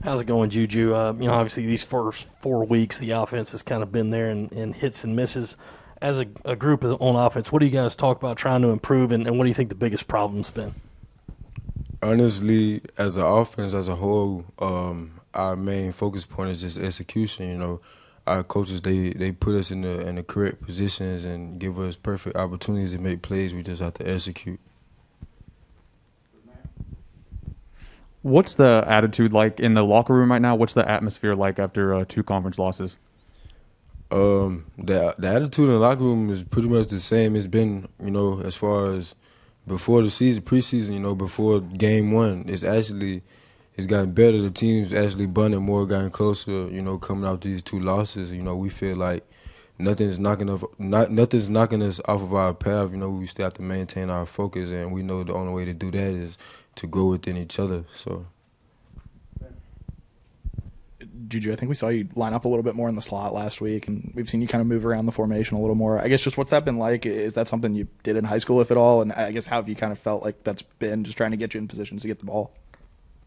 How's it going, Juju? Obviously these first 4 weeks, the offense has kind of been there in hits and misses. As a group on offense, what do you guys talk about trying to improve, and what do you think the biggest problem's been? Honestly, as an offense as a whole, our main focus point is just execution. Our coaches they put us in the correct positions and give us perfect opportunities to make plays. We just have to execute. What's the attitude like in the locker room right now? What's the atmosphere like after two conference losses? The attitude in the locker room is pretty much the same. It's been, as far as before the season, preseason, before game one, it's gotten better. The team's actually bonding more, gotten closer, coming out these two losses. We feel like nothing's knocking us off of our path. We still have to maintain our focus, and we know the only way to do that is to grow within each other. So, Juju, I think we saw you line up a little bit more in the slot last week, and we've seen you kind of move around the formation a little more. I guess just what's that been like? Is that something you did in high school, if at all? And I guess how have you kind of felt like that's been, just trying to get you in positions to get the ball?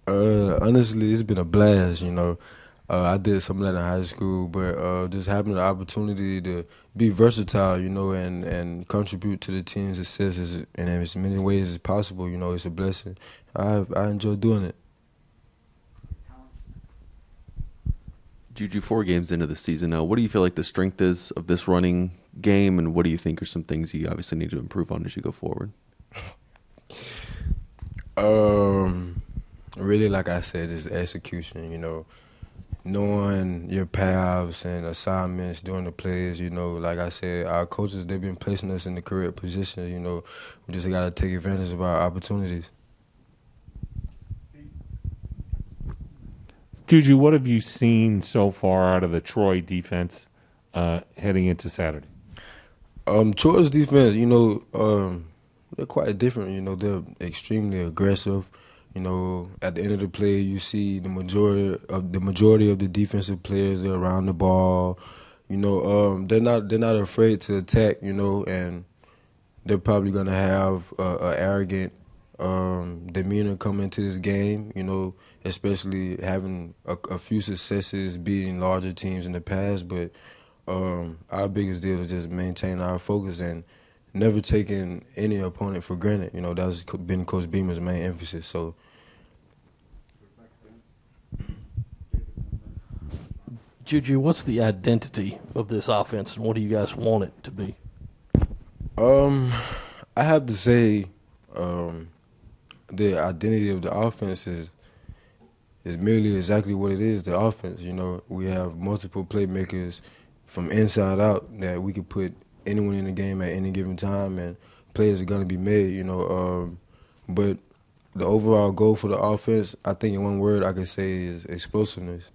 Honestly, it's been a blast, I did some of that in high school, but just having the opportunity to be versatile, and contribute to the team's success in as many ways as possible, it's a blessing. I enjoy doing it. Juju, 4 games into the season now, what do you feel like the strength is of this running game, and what do you think are some things you obviously need to improve on as you go forward? Really, like I said, just execution, knowing your paths and assignments during the plays, like I said, our coaches, they've been placing us in the correct position, we just got to take advantage of our opportunities. Juju, what have you seen so far out of the Troy defense heading into Saturday? Troy's defense, they're quite different. They're extremely aggressive. At the end of the play, you see the majority of the defensive players are around the ball. They're not afraid to attack. And they're probably gonna have a arrogant demeanor coming into this game. Especially having a few successes beating larger teams in the past. But our biggest deal is just maintain our focus and never taking any opponent for granted. That's been Coach Beamer's main emphasis. So, Juju, what's the identity of this offense, and what do you guys want it to be? I have to say, the identity of the offense is merely exactly what it is, the offense. We have multiple playmakers from inside out that we could put anyone in the game at any given time, and plays are going to be made, but the overall goal for the offense, I think in one word I could say is explosiveness.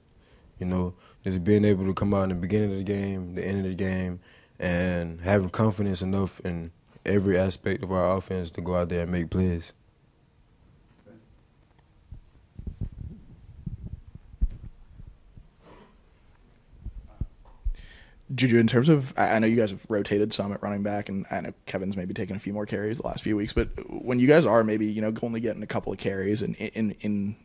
Just being able to come out in the beginning of the game, the end of the game, and having confidence enough in every aspect of our offense to go out there and make plays. Juju, in terms of, I know you guys have rotated some at running back, and I know Kevin's maybe taken a few more carries the last few weeks, but when you guys are maybe, only getting a couple of carries in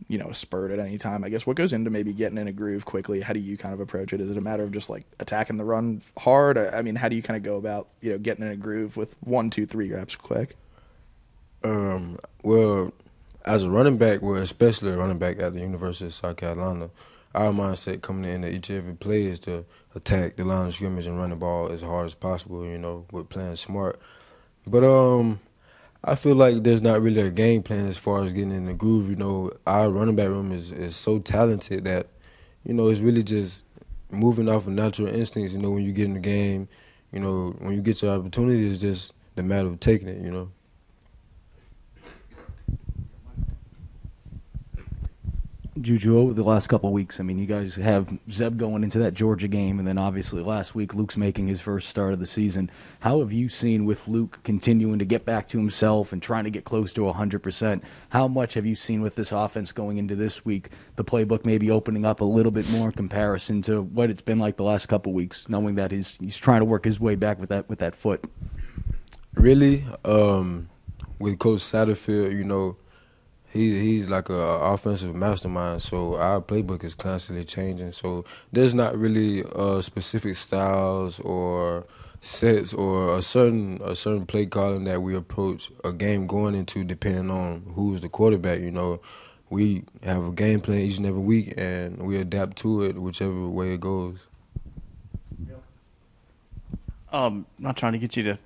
a spurt at any time, I guess what goes into maybe getting in a groove quickly? How do you kind of approach it? Is it a matter of just like attacking the run hard? I mean, how do you kind of go about, getting in a groove with 1, 2, 3 reps quick? Well, as a running back, especially a running back at the University of South Carolina, our mindset coming into each and every play is to attack the line of scrimmage and run the ball as hard as possible, with playing smart. But I feel like there's not really a game plan as far as getting in the groove. Our running back room is so talented that, it's really just moving off of natural instincts. When you get in the game, when you get your opportunity, it's just the matter of taking it, Juju, over the last couple of weeks, I mean, you guys have Zeb going into that Georgia game, and then obviously last week Luke's making his first start of the season. How have you seen with Luke continuing to get back to himself and trying to get close to 100%? How much have you seen with this offense going into this week, the playbook maybe opening up a little bit more in comparison to what it's been like the last couple of weeks, knowing that he's trying to work his way back with that foot? Really, with Coach Satterfield, he's like a offensive mastermind. So our playbook is constantly changing. So there's not really specific styles or sets or a certain play calling that we approach a game going into depending on who's the quarterback. You know, we have a game plan each and every week, and we adapt to it whichever way it goes. Not trying to get you to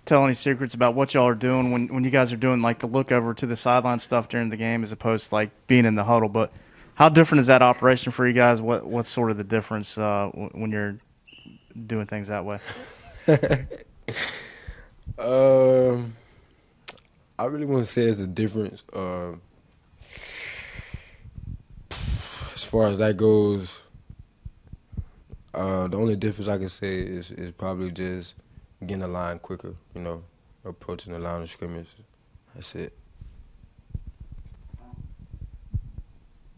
tell any secrets about what y'all are doing when you guys are doing like the look over to the sideline stuff during the game as opposed to like being in the huddle, but how different is that operation for you guys? What's sort of the difference when you're doing things that way? I really want to say it's a difference. As far as that goes, the only difference I can say is probably just getting the line quicker, you know, approaching the line of scrimmage. That's it.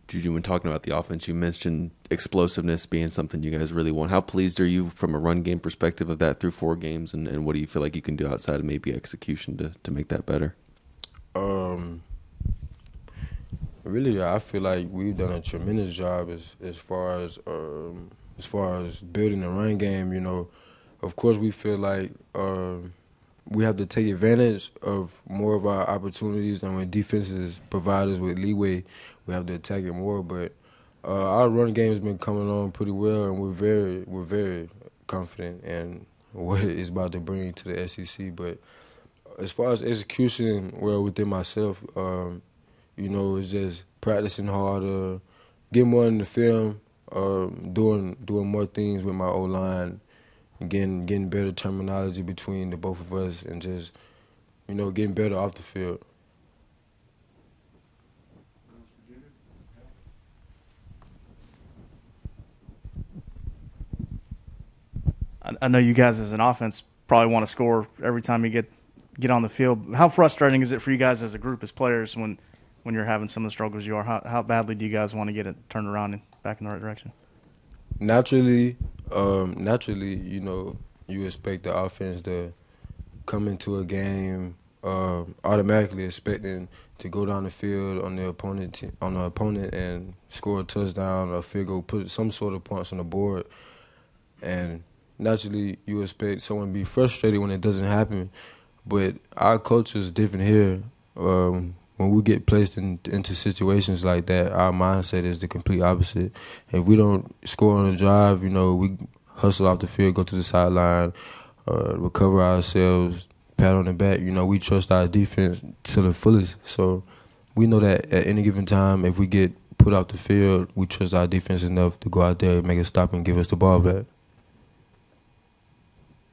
Juju, when talking about the offense, you mentioned explosiveness being something you guys really want. How pleased are you from a run game perspective of that through 4 games, and what do you feel like you can do outside of maybe execution to make that better? Really, I feel like we've done a tremendous job as far as building the run game. You know, of course, we feel like we have to take advantage of more of our opportunities, and when defenses provide us with leeway, we have to attack it more. But our run game has been coming on pretty well, and we're very confident in what it's about to bring to the SEC. But as far as execution, well, within myself, you know, it's just practicing harder, getting more in the film, doing more things with my O-line, getting better terminology between the both of us, and just, you know, getting better off the field. I know you guys as an offense probably want to score every time you get on the field. How frustrating is it for you guys as a group, as players, when you're having some of the struggles you are? How badly do you guys want to get it turned around and back in the right direction? Naturally, you know, you expect the offense to come into a game automatically expecting to go down the field on the opponent and score a touchdown or field goal, put some sort of points on the board, and naturally you expect someone to be frustrated when it doesn't happen. But our culture is different here. When we get placed into situations like that, our mindset is the complete opposite. If we don't score on a drive, you know, we hustle off the field, go to the sideline, recover ourselves, pat on the back. You know, we trust our defense to the fullest. So we know that at any given time, if we get put off the field, we trust our defense enough to go out there and make a stop and give us the ball back.